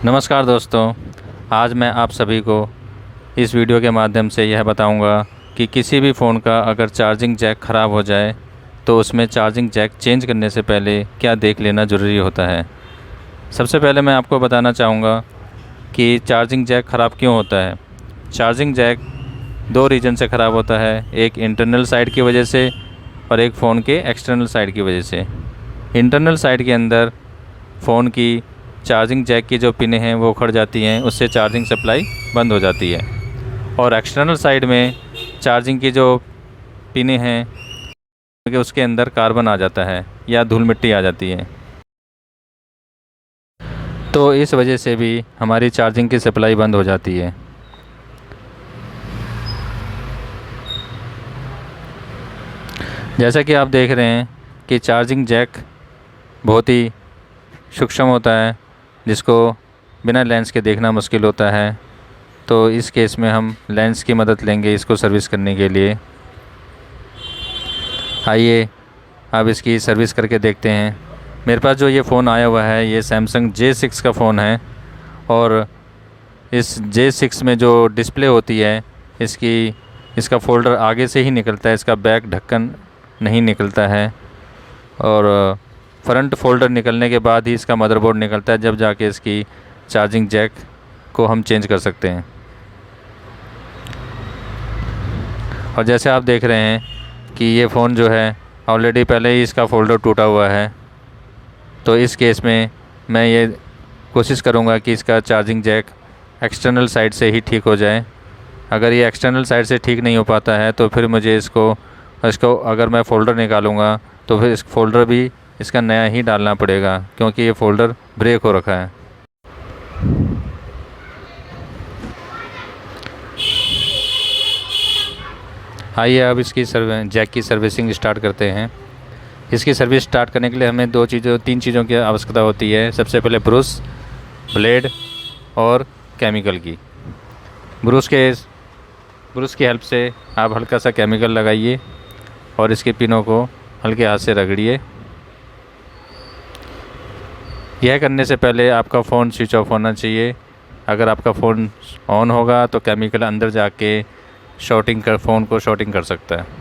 नमस्कार दोस्तों। आज मैं आप सभी को इस वीडियो के माध्यम से यह बताऊंगा कि किसी भी फ़ोन का अगर चार्जिंग जैक ख़राब हो जाए तो उसमें चार्जिंग जैक चेंज करने से पहले क्या देख लेना ज़रूरी होता है। सबसे पहले मैं आपको बताना चाहूँगा कि चार्जिंग जैक ख़राब क्यों होता है। चार्जिंग जैक दो रीज़न से ख़राब होता है, एक इंटरनल साइड की वजह से और एक फ़ोन के एक्सटर्नल साइड की वजह से। इंटरनल साइड के अंदर फ़ोन की चार्जिंग जैक की जो पिनें हैं वो उखड़ जाती हैं, उससे चार्जिंग सप्लाई बंद हो जाती है। और एक्सटर्नल साइड में चार्जिंग की जो पिनें हैं कि उसके अंदर कार्बन आ जाता है या धूल मिट्टी आ जाती है, तो इस वजह से भी हमारी चार्जिंग की सप्लाई बंद हो जाती है। जैसा कि आप देख रहे हैं कि चार्जिंग जैक बहुत ही सूक्ष्म होता है, जिसको बिना लेंस के देखना मुश्किल होता है। तो इस केस में हम लेंस की मदद लेंगे इसको सर्विस करने के लिए। आइए अब इसकी सर्विस करके देखते हैं। मेरे पास जो ये फ़ोन आया हुआ है ये सैमसंग J6 का फ़ोन है, और इस J6 में जो डिस्प्ले होती है इसका फ़ोल्डर आगे से ही निकलता है, इसका बैक ढक्कन नहीं निकलता है। और फ्रंट फ़ोल्डर निकलने के बाद ही इसका मदरबोर्ड निकलता है, जब जाके इसकी चार्जिंग जैक को हम चेंज कर सकते हैं। और जैसे आप देख रहे हैं कि ये फ़ोन जो है ऑलरेडी पहले ही इसका फ़ोल्डर टूटा हुआ है। तो इस केस में मैं ये कोशिश करूँगा कि इसका चार्जिंग जैक एक्सटर्नल साइड से ही ठीक हो जाए। अगर ये एक्सटर्नल साइड से ठीक नहीं हो पाता है तो फिर मुझे इसको अगर मैं फ़ोल्डर निकालूँगा तो फिर इस फ़ोल्डर भी इसका नया ही डालना पड़ेगा, क्योंकि ये फ़ोल्डर ब्रेक हो रखा है। आइए अब इसकी जैक की सर्विसिंग स्टार्ट करते हैं। इसकी सर्विस स्टार्ट करने के लिए हमें तीन चीज़ों की आवश्यकता होती है। सबसे पहले ब्रश, ब्लेड और केमिकल की। ब्रश की हेल्प से आप हल्का सा केमिकल लगाइए और इसके पिनों को हल्के हाथ से रगड़िए। यह करने से पहले आपका फ़ोन स्विच ऑफ होना चाहिए। अगर आपका फ़ोन ऑन होगा तो केमिकल अंदर जाके फ़ोन को शॉर्टिंग कर सकता है।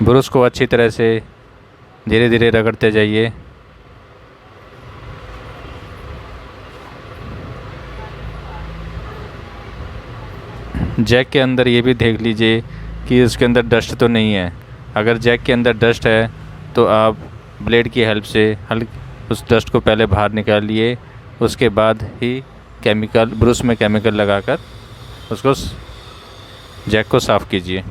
ब्रश को अच्छी तरह से धीरे धीरे रगड़ते जाइए। जैक के अंदर ये भी देख लीजिए कि उसके अंदर डस्ट तो नहीं है। अगर जैक के अंदर डस्ट है तो आप ब्लेड की हेल्प से उस डस्ट को पहले बाहर निकालिए, उसके बाद ही ब्रश में केमिकल लगाकर उसको जैक को साफ़ कीजिए।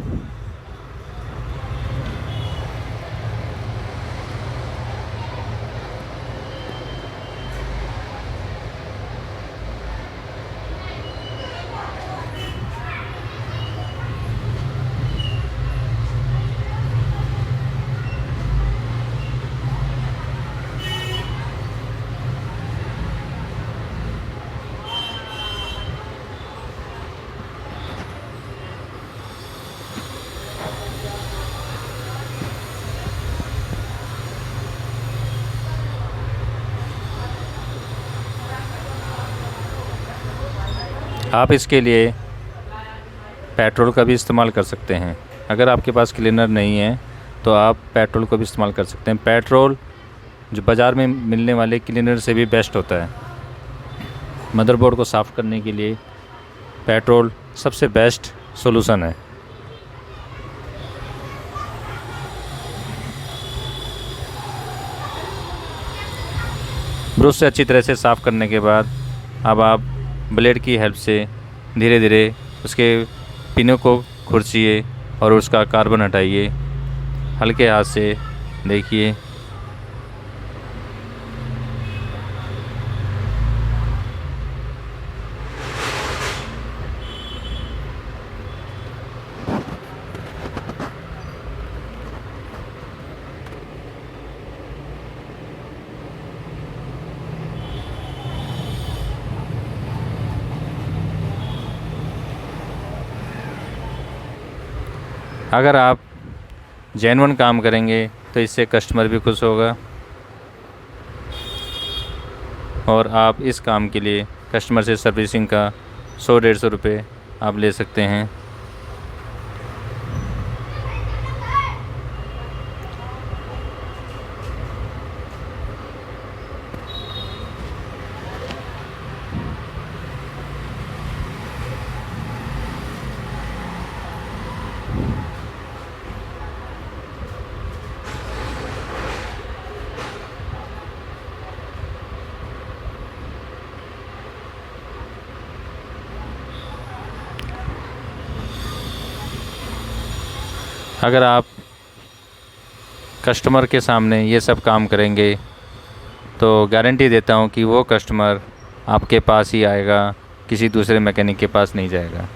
आप इसके लिए पेट्रोल का भी इस्तेमाल कर सकते हैं। अगर आपके पास क्लीनर नहीं है तो आप पेट्रोल को भी इस्तेमाल कर सकते हैं। पेट्रोल जो बाज़ार में मिलने वाले क्लीनर से भी बेस्ट होता है। मदरबोर्ड को साफ़ करने के लिए पेट्रोल सबसे बेस्ट सॉल्यूशन है। ब्रश से अच्छी तरह से साफ़ करने के बाद अब आप ब्लेड की हेल्प से धीरे धीरे उसके पिनों को खुरचिए और उसका कार्बन हटाइए। हल्के हाथ से देखिए। अगर आप जेन्युइन काम करेंगे तो इससे कस्टमर भी खुश होगा और आप इस काम के लिए कस्टमर से सर्विसिंग का 100-150 रुपये आप ले सकते हैं। अगर आप कस्टमर के सामने ये सब काम करेंगे तो गारंटी देता हूँ कि वो कस्टमर आपके पास ही आएगा, किसी दूसरे मैकेनिक के पास नहीं जाएगा।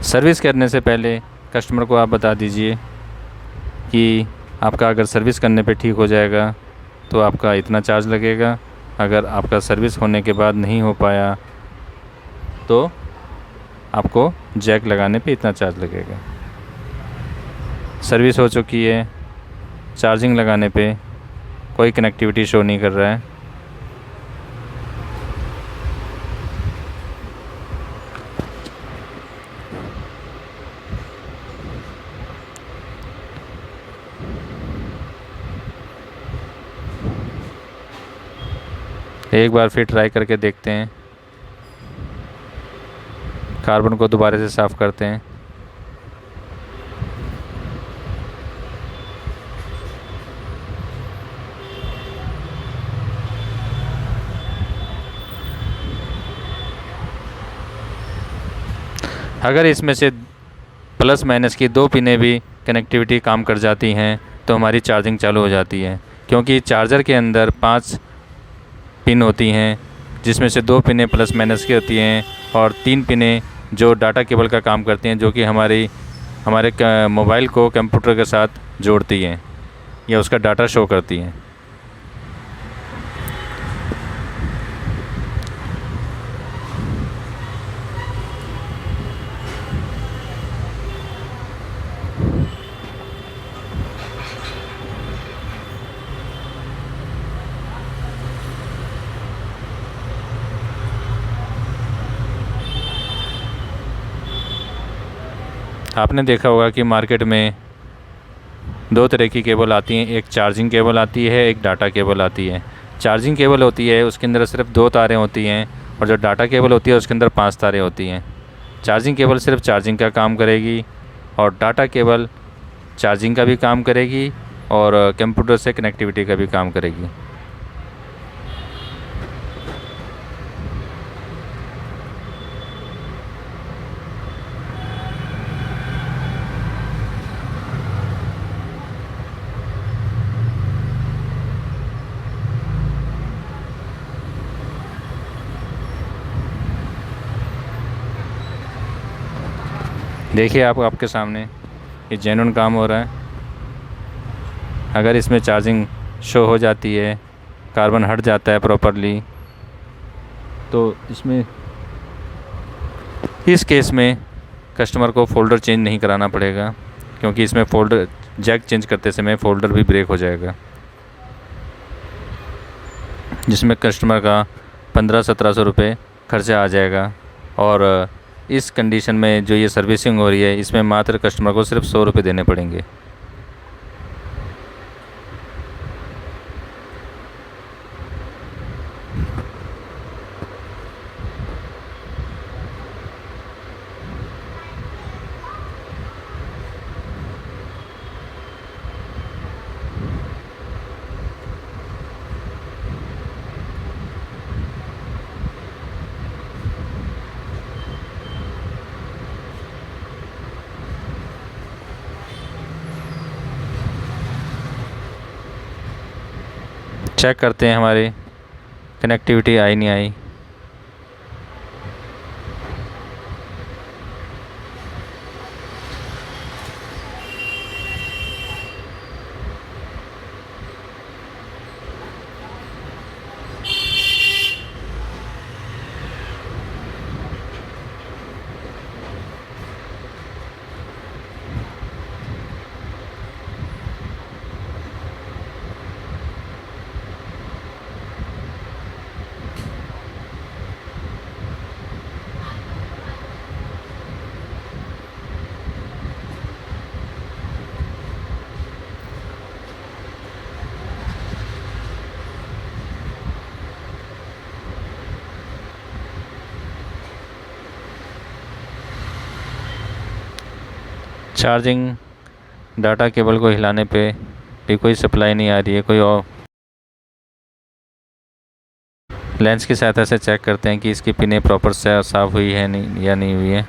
सर्विस करने से पहले कस्टमर को आप बता दीजिए कि आपका अगर सर्विस करने पे ठीक हो जाएगा तो आपका इतना चार्ज लगेगा, अगर आपका सर्विस होने के बाद नहीं हो पाया तो आपको जैक लगाने पे इतना चार्ज लगेगा। सर्विस हो चुकी है, चार्जिंग लगाने पे कोई कनेक्टिविटी शो नहीं कर रहा है, एक बार फिर ट्राई करके देखते हैं। कार्बन को दोबारा से साफ़ करते हैं। अगर इसमें से प्लस माइनस की 2 पिनें भी कनेक्टिविटी काम कर जाती हैं तो हमारी चार्जिंग चालू हो जाती है, क्योंकि चार्जर के अंदर 5 पिन होती हैं जिसमें से 2 पिनें प्लस माइनस की होती हैं और 3 पिनें जो डाटा केबल का काम करती हैं, जो कि हमारे मोबाइल को कंप्यूटर के साथ जोड़ती हैं या उसका डाटा शो करती हैं। आपने देखा होगा कि मार्केट में 2 तरह की केबल आती हैं, एक चार्जिंग केबल आती है, एक डाटा केबल आती है। चार्जिंग केबल होती है उसके अंदर सिर्फ 2 तारें होती हैं और जो डाटा केबल होती है उसके अंदर 5 तारें होती हैं। चार्जिंग केबल सिर्फ चार्जिंग का काम करेगी और डाटा केबल चार्जिंग का भी काम करेगी और कंप्यूटर से कनेक्टिविटी का भी काम करेगी। देखिए आपके सामने ये जेन्युइन काम हो रहा है। अगर इसमें चार्जिंग शो हो जाती है, कार्बन हट जाता है प्रॉपरली, तो इस केस में कस्टमर को फ़ोल्डर चेंज नहीं कराना पड़ेगा, क्योंकि इसमें फ़ोल्डर जैक चेंज करते समय फ़ोल्डर भी ब्रेक हो जाएगा, जिसमें कस्टमर का 1500-1700 रुपये खर्चा आ जाएगा। और इस कंडीशन में जो ये सर्विसिंग हो रही है इसमें मात्र कस्टमर को सिर्फ 100 रुपये देने पड़ेंगे। चेक करते हैं हमारी कनेक्टिविटी आई नहीं आई। चार्जिंग डाटा केबल को हिलाने पे भी कोई सप्लाई नहीं आ रही है, कोई और। लेंस की सहायता से चेक करते हैं कि इसकी पिनें प्रॉपर से साफ़ हुई है नहीं या नहीं हुई है।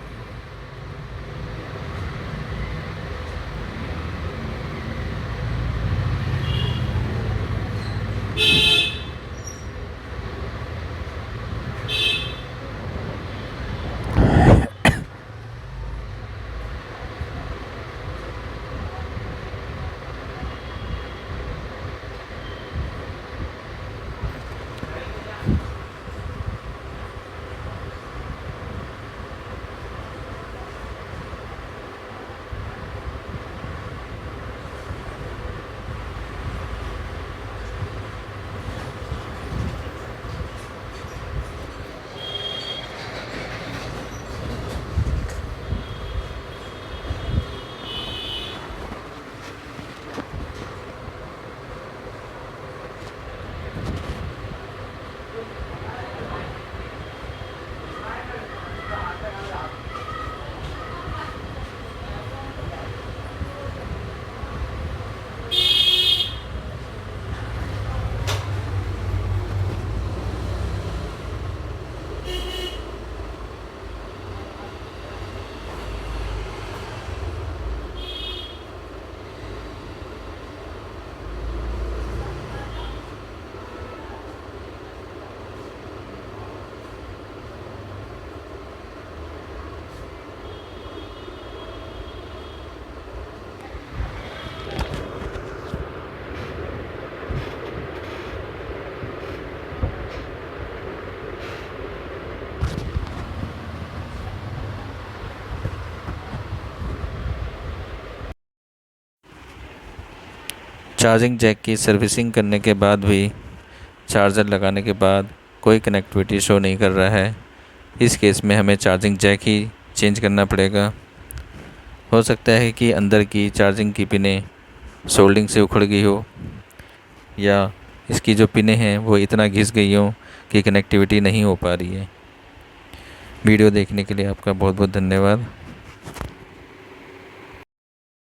चार्जिंग जैक की सर्विसिंग करने के बाद भी चार्जर लगाने के बाद कोई कनेक्टिविटी शो नहीं कर रहा है। इस केस में हमें चार्जिंग जैक ही चेंज करना पड़ेगा। हो सकता है कि अंदर की चार्जिंग की पिनें सोल्डिंग से उखड़ गई हो, या इसकी जो पिनें हैं वो इतना घिस गई हो कि कनेक्टिविटी नहीं हो पा रही है। वीडियो देखने के लिए आपका बहुत बहुत धन्यवाद।